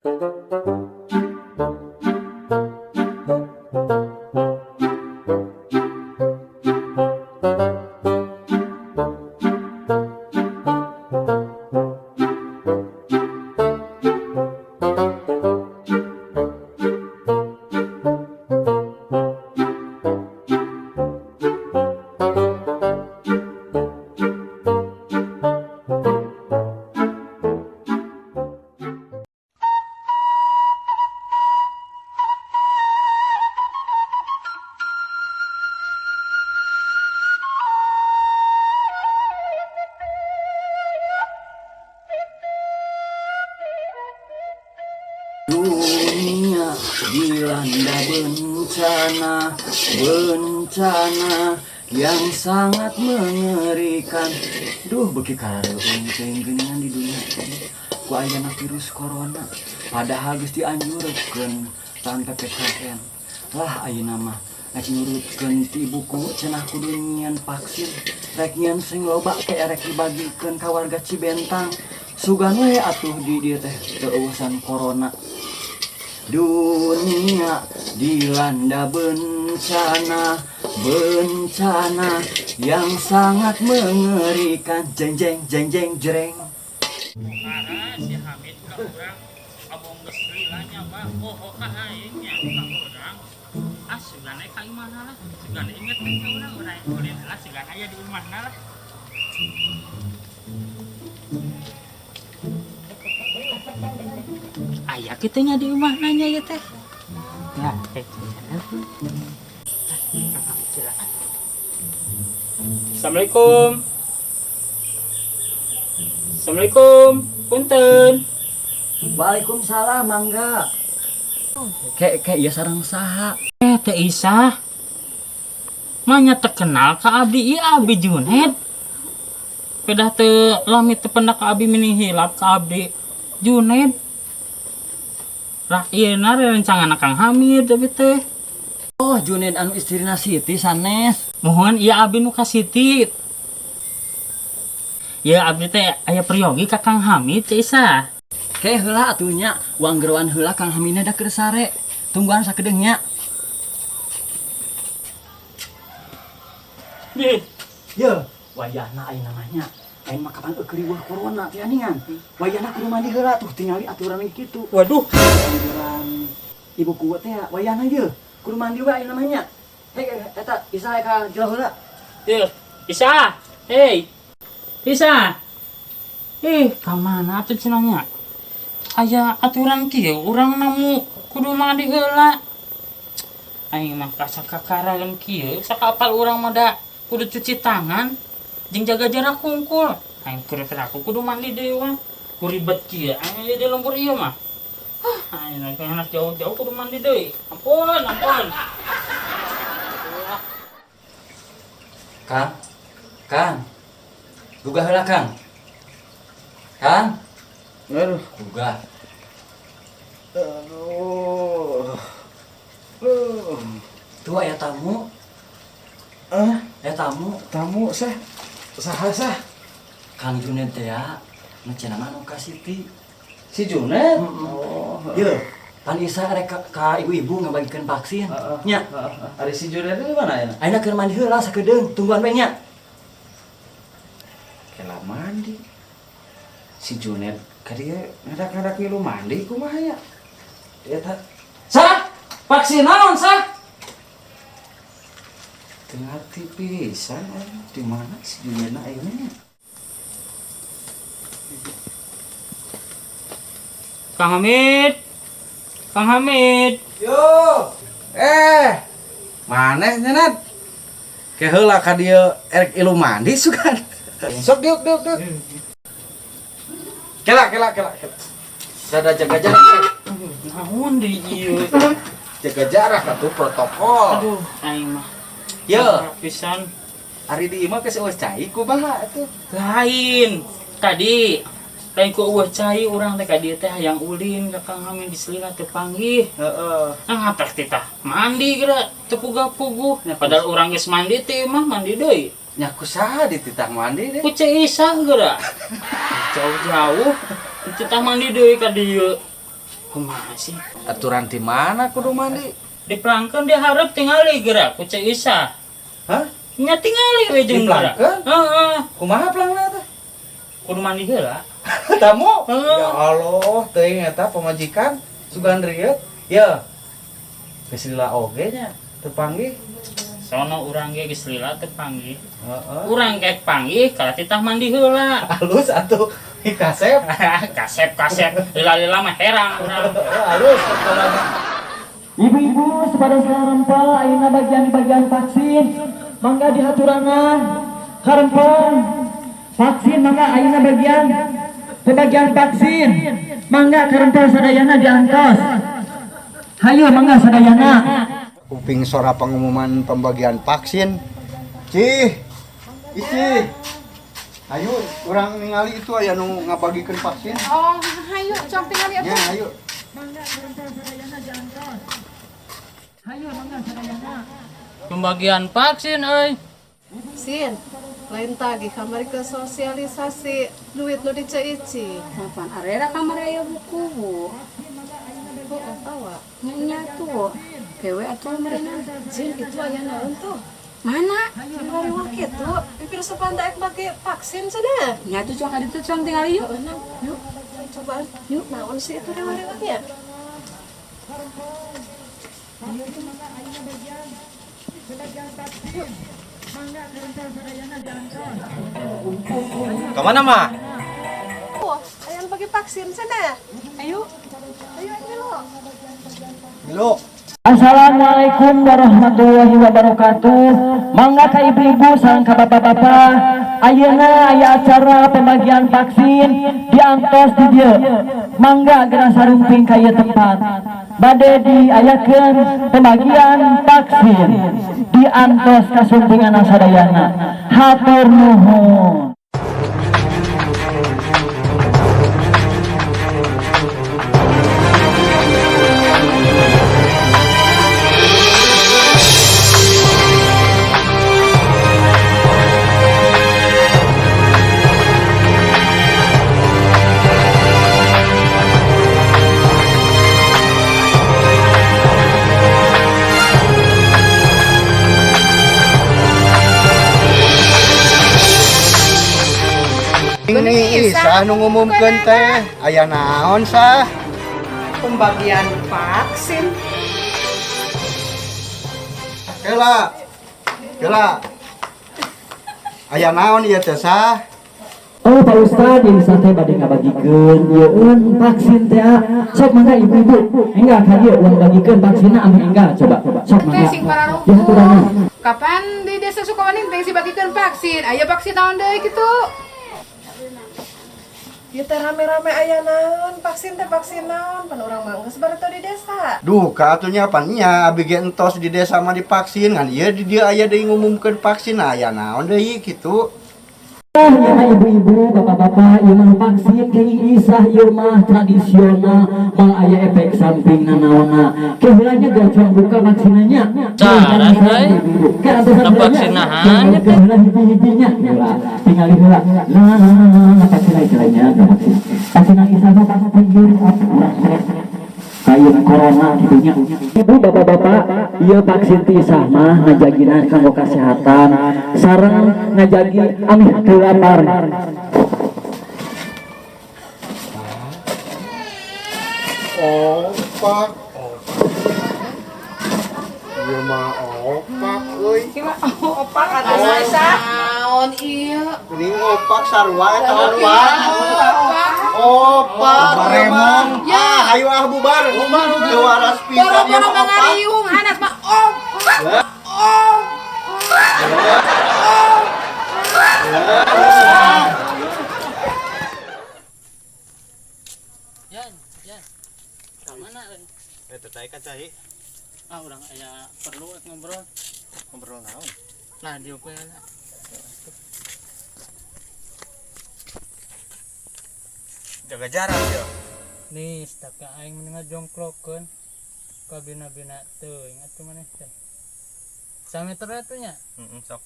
Dunia dilanda bencana yang sangat mengerikan. Duh, beki kareueung teh geuningan di dunia ini. Ku ayeuna virus corona, padahal geus dianjurkeun tan PPKM. Lah ayeuna mah rek nurutkeun ti ibuku cenah kudu nyieun vaksin. Rek nyieun sing loba ke rek dibagikeun ka warga Cibentang. Sugan we atuh di dieu teh teu urusan corona. Dunia dilanda bencana yang sangat mengerikan. Jeng jeng jeng jeng jreng. Para si Hamid ka urang abong geus lilanya mah poho ka aing nya ka urang. Ah sugana ka imahna lah. Sugana inget teh ka urang ulin lah sugana aya di imahna lah. Aya kitanya di rumah nanya ya teh. Ya, Assalamualaikum. Assalamualaikum. Punten. Waalaikumsalam, mangga. Kayak ieu sareng saha? Teh Isa. Manya terkenal ka abdi ieu abdi Juned. Pedah teu lamit teu pendak ka abdi meni hilap ka abdi Juned. Rakyana rencangan Kang Hamid tapi teh. Oh, Juned anu istrina Siti sanes. Mohon ieu abdi nu ka Siti. Ya abdi teh aya priyogi ka Kang Hamid teh Isa. Kayak heula atuh nya, uang geroan heula Kang Hamidna da keur sare. Tungguan sakedeung nya. Ye, Ye, wayahna ayeuna mah nya. Aing mah kapan eukeuh weuh corona teh aningan. Wayahna kudu mandi heula tuh tingali aturan kitu. waduh. Anjuran ibuku teh wayahna ye. Kudu mandi we ayeuna mah nya. Hei eta Isa ka jero heula. Ye, Isa. Hei. Isa. Ka mana atuh cenahnya? Aya aturan kieu urang namu kudu mandi heula. Aing mah kasakakaraeun kieu sakapal urang mah da kudu cuci tangan jeung jaga jarak hungkul. Aing keur aku kudu mandi deui wah. Ku ribet kieu aing di lembur ieu mah. Aing anak jauh-jauh kudu mandi deui. Ampun. Kang. Gugah heula Kang. Kang. Aduh. Gugah. Aduh. Tuh aya tamu. Aya tamu. Tamu saha sah? Kang Juned teh ya. Macana anu ka Siti. Si Juned? Oh. Ye, pan Isa rek ka ibu-ibu ngabagikeun vaksin. Nya. Ari si Juned di mana ya? Ayeuna keur mandi heula sakedeung, tungguan we nya. Kela mandi. Si Juned ka dieu ngadak-ngadak ngilu mandi kumaha ya? Eta sah! Vaksin naon sah? Teu ngarti pisan di mana si Juned ayeuna? Kang Hamid. Yo. Maneh nyeunat? Ke heula ka dieu erek ilu mandi sugan. Sok diuk. Kela. Sada jaga jarak. Naon deui ieu? Jaga jarak atuh protokol. Aduh, aing mah. Yo, Pisan ari di imah geus eueuh cai kumaha atuh? lain. Tadi lain ku eueuh cai urang teh ka dieu teh hayang ulin ka Kang Hamid di Selila teu panggih. Heeh. Ngapek teh tah mandi geura teu puguh-puguh. Padahal urang geus mandi teh mah mandi deui. Nya kusaha dititang mandi deh? Ku Cai Isa geura. Jauh-jauh ditah mandi deui ka dieu. Kumaha sih? Aturan di mana kudu mandi? Dipelangkeun dia harap tingali geura ku Cek Isa. Hah? Nya tingali we jeung geura. Dipelangkeun? Heeh. Kumaha pelangna teh? Kudu mandi heula. Tamu? Heeh. Ya Allah, teuing eta pamajikan sugan rieut. Ya. Geus lila oge nya, teu panggih. Sono urang ge geus lila teu panggih. Heeh. Urang ge panggih kala titah mandi heula. Halus atuh kasep. Kasep lila-lila mah herang urang. Halus. Ibu-ibu sepada sarempel ayeuna bagian vaksin mangga dihaturangan harempel vaksin mangga ayeuna bagian vaksin mangga harempel sadayana diantos hayu mangga sadayana Uping suara pengumuman pembagian vaksin. Cih, isi. Ayo, orang ningali itu aya nu ngabagikeun vaksin. Oh, hayu, cok tinggal lihat. Ya, ayo. Pembagian vaksin euy. Sin, lain tagi kamari ke sosialisasi duit nu diceici. Kapan arera kamar aya buku bu? Oh, tawa. Nya tuh. Kewe atuh merena. Sin, itu aya naon tuh? Mana? Kamari waktu itu, pikir sepanda ek bagi vaksin sudah. Nya tuh cong ada tuh cong tinggal yuk. Yuk, cobaan. Yuk, naon sih itu rewa-rewanya? Kemana mah? Oh, aya nu bagi vaksin sana. Ayo. Ayo lo. Milo. Assalamualaikum warahmatullahi wabarakatuh. Mangga ka ibu-ibu sareng ka bapak-bapak, ayeuna aya acara pembagian vaksin diantos di dieu. Mangga geura sarumping ka ieu tempat. Bade diayakeun pembagian vaksin diantos kasumpingan sadayana. Hatur nuhun. Ini Isa nu ngumumkeun teh aya naon sah? Pembagian vaksin. Kela. Aya naon ieu teh sah? Oh Pak Ustad, yang teh bade ngabagikeun yeun vaksin teh. Sok mangga ibu-ibu, enggak ka dieu uang bagikeun vaksinna ame enggak coba. Sok mangga. Sing pararuku. Ya haturanna. Kapan di desa Sukawaning teh si bagikeun vaksin? Aya vaksin naon deui kitu? Ieu teh rame-rame aya naon? Vaksin teh vaksin naon? Pan urang mah geus bareto di desa. Duh, kaatunya pan nya abi ge entos di desa mah divaksin ngan ieu di dieu aya deui ngumumkeun vaksin aya naon deui kitu. Ya ibu-ibu, bapak-bapak, ieu mah vaksin kenging isah ieu mah tradisional, mang aya efek samping nanaonna. Keheulanya gacuan buka vaksinanya. Cara, euy. Da vaksinahannya teh. Keheula hiji-hijinya. Tinggal heula. Nah, vaksin istilahnya vaksin. Vaksin isah mah vaksin kayak corona gitunya. Ibu bapak-bapak, ieu vaksin ti isah mah ngajagina kanggo kasehatan sareng ngajagi amih teu lapar. Opak. Ieu mah opak euy. Opak atuh Isa. Naon ieu? Ini opak sarua eta opak. Opak baremong. Ya, ayo ah bubar. Teu waras pisan ieu mah opak. Ngariung hanas mah opak. Yan. Ka mana euy? Eta teh ka cai Ah urang aya perlu ngobrol. ngobrol naon? Nah, dieu we lah. Jaga jarak ya. Nih, staka aing mendingan jongklokeun ka bina-bina teuing atuh maneh teh. 1 meter atuh nya. Sok.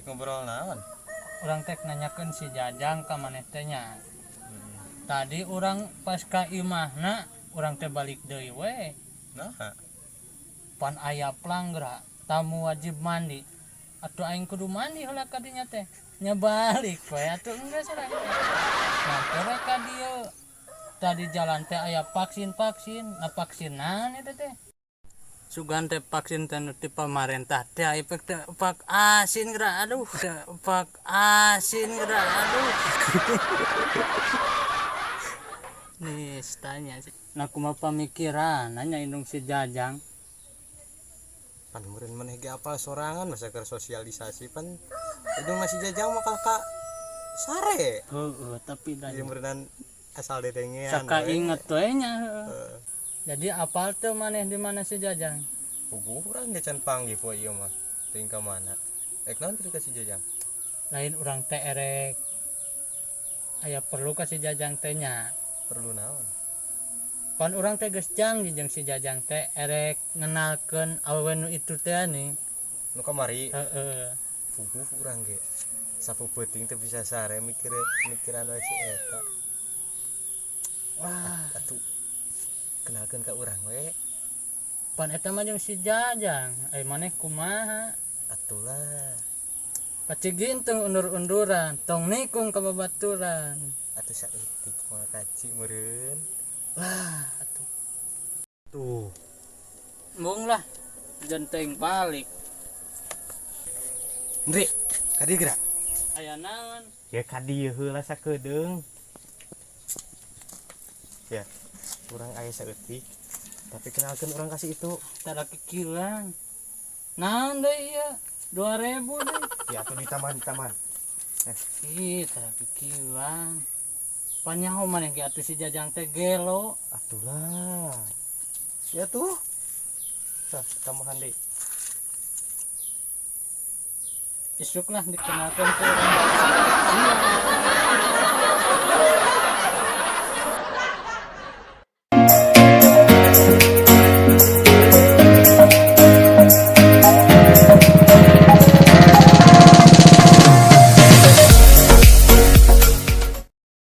Ngobrol naon? Urang teh nanyakeun si Jajang ka maneh teh nya. Tadi orang pas ka imahna orang teh balik deui we. Nah, Pan aya pelanggra tamu wajib mandi. Atuh aing kudu mandi heula ka dinya teh. Nya balik we atuh enggeus urang. Nah, ka dieu. Tadi jalan teh aya vaksin. Nah vaksin naon eta teh? Sugan teh vaksin teh nu ti pamarentah teh efek teh pak asin geura aduh teh pak asin geura aduh. Nih tanya sih. Nah kumaha pamikiran nanya indung si Jajang. pan meureun maneh ge apal sorangan masa keur sosialisasi pan udung masih jajang mah kakak sare. Heeh, tapi da Ieu meureunnan asal dedengean. saka we. inget we nya. Heeh. Jadi apal tuh maneh di mana si Jajang? Puguh urang ge can panggih poe ieu mah. Teuing ka mana? Ek naon teh kasih jajang? Lain urang teh erek aya perlu ka si Jajang teh nya. Perlu naon? Pan urang teh geus janji jeung si Jajang teh erek ngenalkeun awewe nu itu teh nih. Nu kamari Heeh. puguh urang ge. Sapeupeting teh bisa sare mikiran we si eta. Wah, Atuh kenalkeun ka urang we. pan eta mah jeung si Jajang. Maneh kumaha? Atulah. Pacigin tong undur-unduran, tong nikung ka babaturan. Atuh saeutik moal kaci meureun. Wah, atuh. Tuh. Mung lah, jenteng balik. Ndri, kadi geura. Aya naon? Ya kadi heula sakedeung. Ya, urang aya saeutik. Tapi kenalkeun urang kasih itu. Tara kekilan. Naon deui ieu? 2000 deui. Ya atuh di taman. Ih, tara kekilan. Panyaho maneh ge atuh si Jajang teh gelo. Atulah. Ya tuh. Tah, tambahan deui. Isuk lah dikenalkeun ke urang.